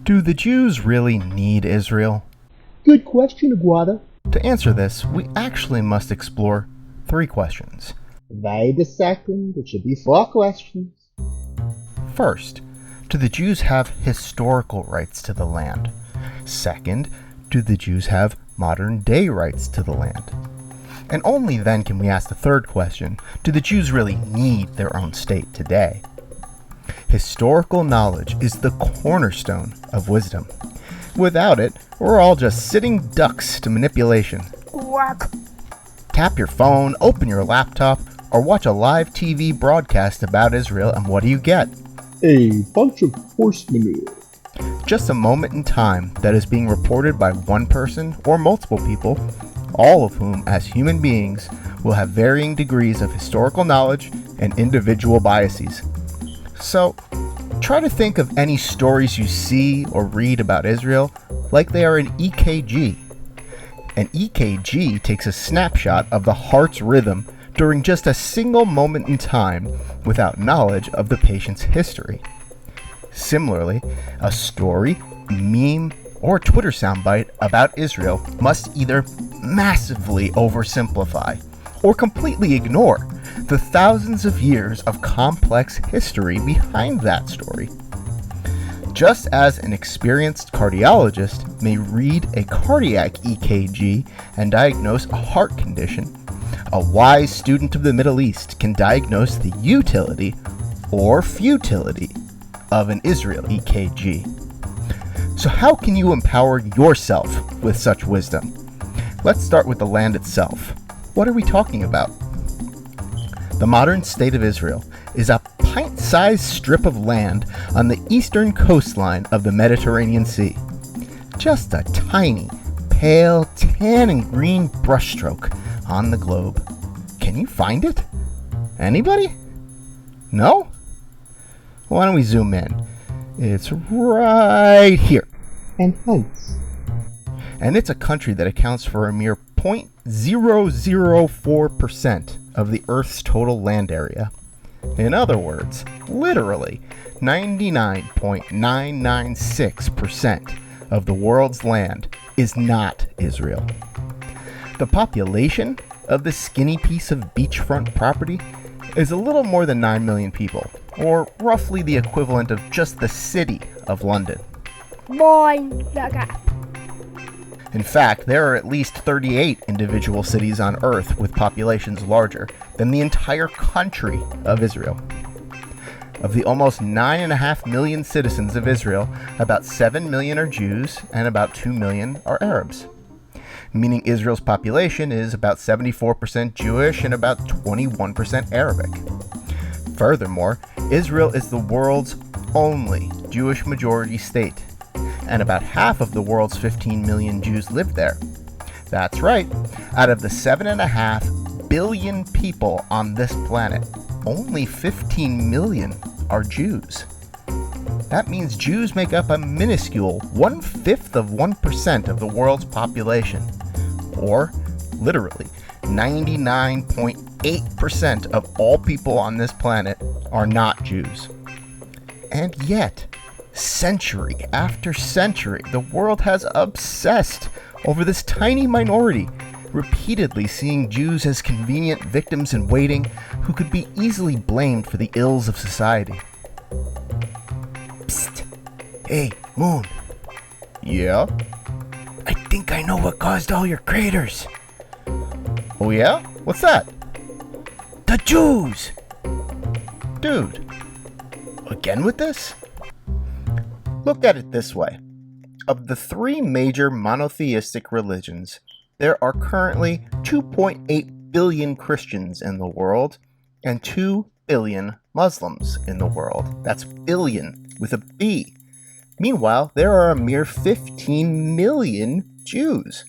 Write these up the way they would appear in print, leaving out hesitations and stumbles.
Do the Jews really need Israel? Good question, Aguada. To answer this, we actually must explore 3 questions. Wait a second, it should be 4 questions. First, do the Jews have historical rights to the land? Second, do the Jews have modern-day rights to the land? And only then can we ask the third question, do the Jews really need their own state today? Historical knowledge is the cornerstone of wisdom. Without it, we're all just sitting ducks to manipulation. Quack. Tap your phone, open your laptop, or watch a live TV broadcast about Israel, and what do you get? A bunch of horse manure. Just a moment in time that is being reported by one person or multiple people, all of whom, as human beings, will have varying degrees of historical knowledge and individual biases. So, try to think of any stories you see or read about Israel like they are an EKG. An EKG takes a snapshot of the heart's rhythm during just a single moment in time without knowledge of the patient's history. Similarly, a story, meme, or Twitter soundbite about Israel must either massively oversimplify or completely ignore the thousands of years of complex history behind that story. Just as an experienced cardiologist may read a cardiac EKG and diagnose a heart condition, a wise student of the Middle East can diagnose the utility or futility of an Israel EKG. So how can you empower yourself with such wisdom? Let's start with the land itself. What are we talking about? The modern state of Israel is a pint-sized strip of land on the eastern coastline of the Mediterranean Sea. Just a tiny, pale tan and green brushstroke on the globe. Can you find it? Anybody? No? Why don't we zoom in? It's right here. And heights. And it's a country that accounts for a mere 0.004% of the Earth's total land area. In other words, literally 99.996% of the world's land is not Israel. The population of this skinny piece of beachfront property is a little more than 9 million people, or roughly the equivalent of just the city of London. Mind the gap. In fact, there are at least 38 individual cities on Earth with populations larger than the entire country of Israel. Of the almost 9.5 million citizens of Israel, about 7 million are Jews and about 2 million are Arabs, meaning Israel's population is about 74% Jewish and about 21% Arabic. Furthermore, Israel is the world's only Jewish majority state, and about half of the world's 15 million Jews live there. That's right, out of the 7.5 billion people on this planet, only 15 million are Jews. That means Jews make up a minuscule 1/5 of 1% of the world's population, or literally 99.8% of all people on this planet are not Jews. And yet, century after century, the world has obsessed over this tiny minority, repeatedly seeing Jews as convenient victims in waiting who could be easily blamed for the ills of society. Psst! Hey, Moon. Yeah? I think I know what caused all your craters. Oh yeah? What's that? The Jews! Dude, again with this? Look at it this way. Of the 3 major monotheistic religions, there are currently 2.8 billion Christians in the world and 2 billion Muslims in the world. That's billion with a B. Meanwhile, there are a mere 15 million Jews.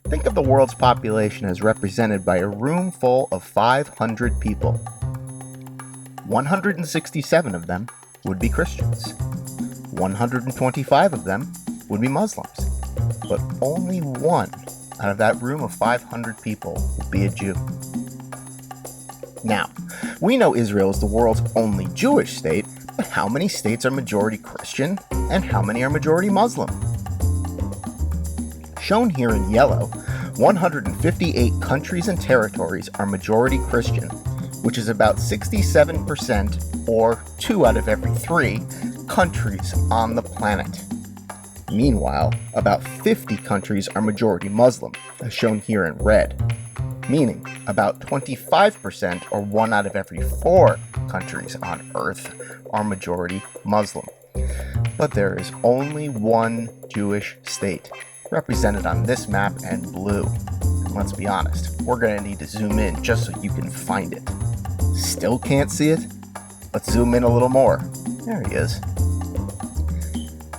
Think of the world's population as represented by a room full of 500 people. 167 of them would be Christians. 125 of them would be Muslims. But only one out of that room of 500 people would be a Jew. Now, we know Israel is the world's only Jewish state But how many states are majority Christian and how many are majority Muslim? Shown here in yellow, 158 countries and territories are majority Christian, which is about 67% or 2 out of every 3 countries on the planet. Meanwhile, about 50 countries are majority Muslim, as shown here in red, meaning about 25% or 1 out of every 4 countries on Earth are majority Muslim. But there is only one Jewish state, represented on this map in blue. And let's be honest, we're going to need to zoom in just so you can find it. Still can't see it? Let's zoom in a little more. There he is.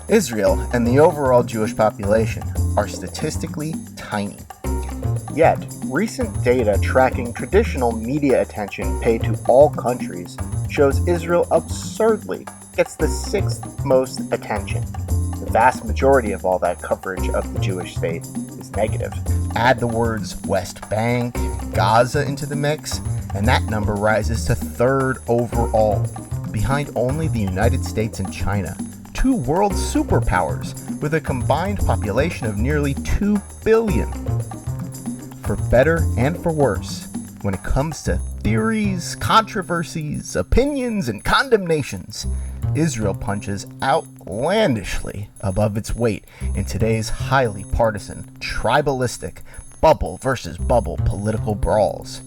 Israel and the overall Jewish population are statistically tiny. Yet, recent data tracking traditional media attention paid to all countries shows Israel absurdly gets the 6th most attention. The vast majority of all that coverage of the Jewish state is negative. Add the words West Bank, Gaza into the mix, and that number rises to 3rd overall, behind only the United States and China, 2 world superpowers with a combined population of nearly 2 billion. For better and for worse, when it comes to theories, controversies, opinions, and condemnations, Israel punches outlandishly above its weight in today's highly partisan, tribalistic, bubble versus bubble political brawls.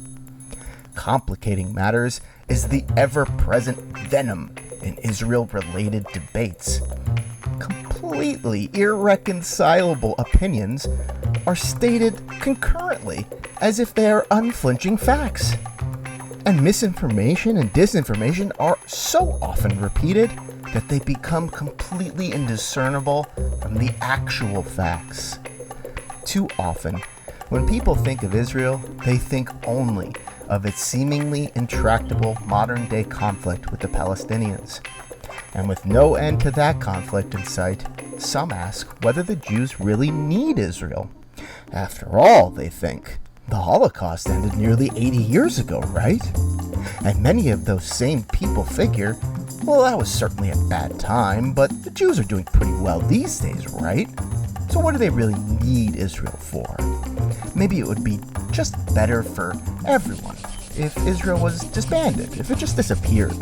Complicating matters is the ever-present venom in Israel-related debates. Completely irreconcilable opinions are stated concurrently as if they are unflinching facts. And misinformation and disinformation are so often repeated that they become completely indiscernible from the actual facts. Too often, when people think of Israel, they think only of its seemingly intractable modern-day conflict with the Palestinians. And with no end to that conflict in sight, some ask whether the Jews really need Israel. After all, they think, the Holocaust ended nearly 80 years ago, right? And many of those same people figure, well, that was certainly a bad time, but the Jews are doing pretty well these days, right? So what do they really need Israel for? Maybe it would be just better for everyone if Israel was disbanded, if it just disappeared.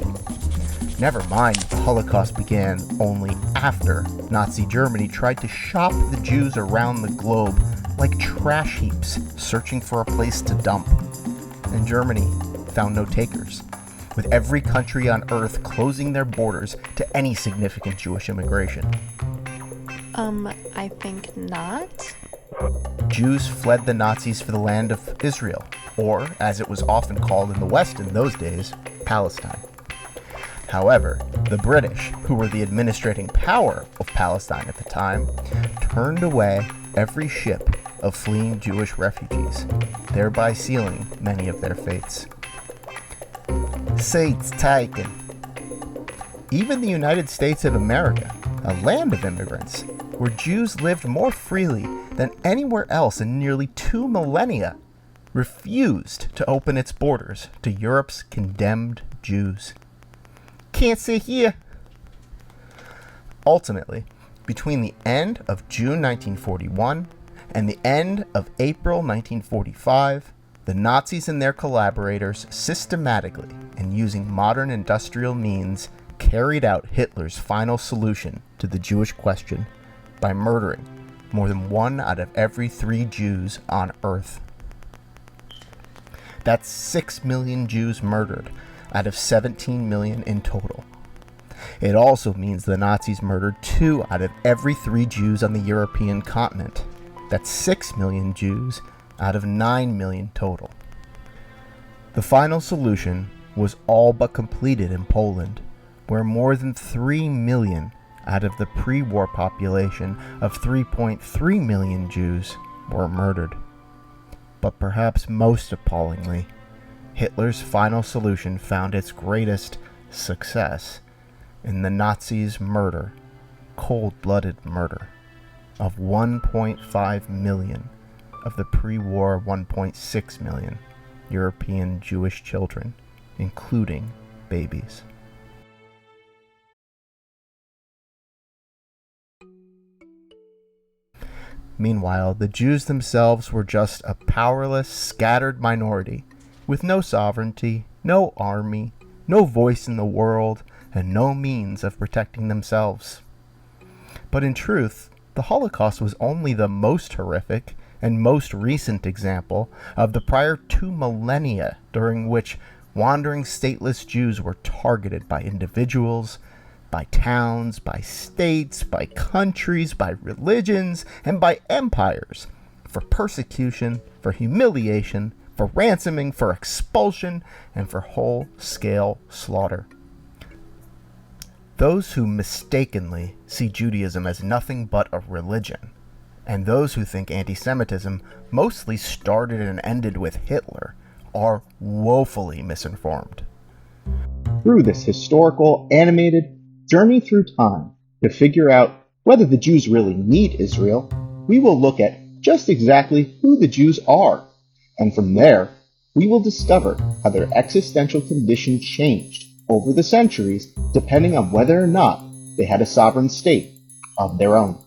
Never mind, the Holocaust began only after Nazi Germany tried to shop the Jews around the globe like trash heaps searching for a place to dump. And Germany found no takers, with every country on Earth closing their borders to any significant Jewish immigration. I think not. Jews fled the Nazis for the land of Israel, or, as it was often called in the West in those days, Palestine. However, the British, who were the administrating power of Palestine at the time, turned away every ship of fleeing Jewish refugees, thereby sealing many of their fates. Seats taken. Even the United States of America, a land of immigrants, where Jews lived more freely than anywhere else in nearly 2 millennia, refused to open its borders to Europe's condemned Jews. Can't sit here. Ultimately, between the end of June 1941 and the end of April 1945, the Nazis and their collaborators systematically and using modern industrial means carried out Hitler's final solution to the Jewish question by murdering more than 1 out of every 3 Jews on Earth. That's 6 million Jews murdered out of 17 million in total. It also means the Nazis murdered 2 out of every 3 Jews on the European continent. That's 6 million Jews out of 9 million total. The final solution was all but completed in Poland, where more than 3 million out of the pre-war population of 3.3 million Jews were murdered. But perhaps most appallingly, Hitler's final solution found its greatest success in the Nazis' murder, cold-blooded murder, of 1.5 million of the pre-war 1.6 million European Jewish children, including babies. Meanwhile, the Jews themselves were just a powerless, scattered minority, with no sovereignty, no army, no voice in the world, and no means of protecting themselves. But in truth, the Holocaust was only the most horrific and most recent example of the prior 2 millennia during which wandering stateless Jews were targeted by individuals, by towns, by states, by countries, by religions, and by empires for persecution, for humiliation, for ransoming, for expulsion, and for whole-scale slaughter. Those who mistakenly see Judaism as nothing but a religion, and those who think anti-Semitism mostly started and ended with Hitler, are woefully misinformed. Through this historical, animated journey through time to figure out whether the Jews really need Israel, we will look at just exactly who the Jews are, and from there, we will discover how their existential condition changed over the centuries depending on whether or not they had a sovereign state of their own.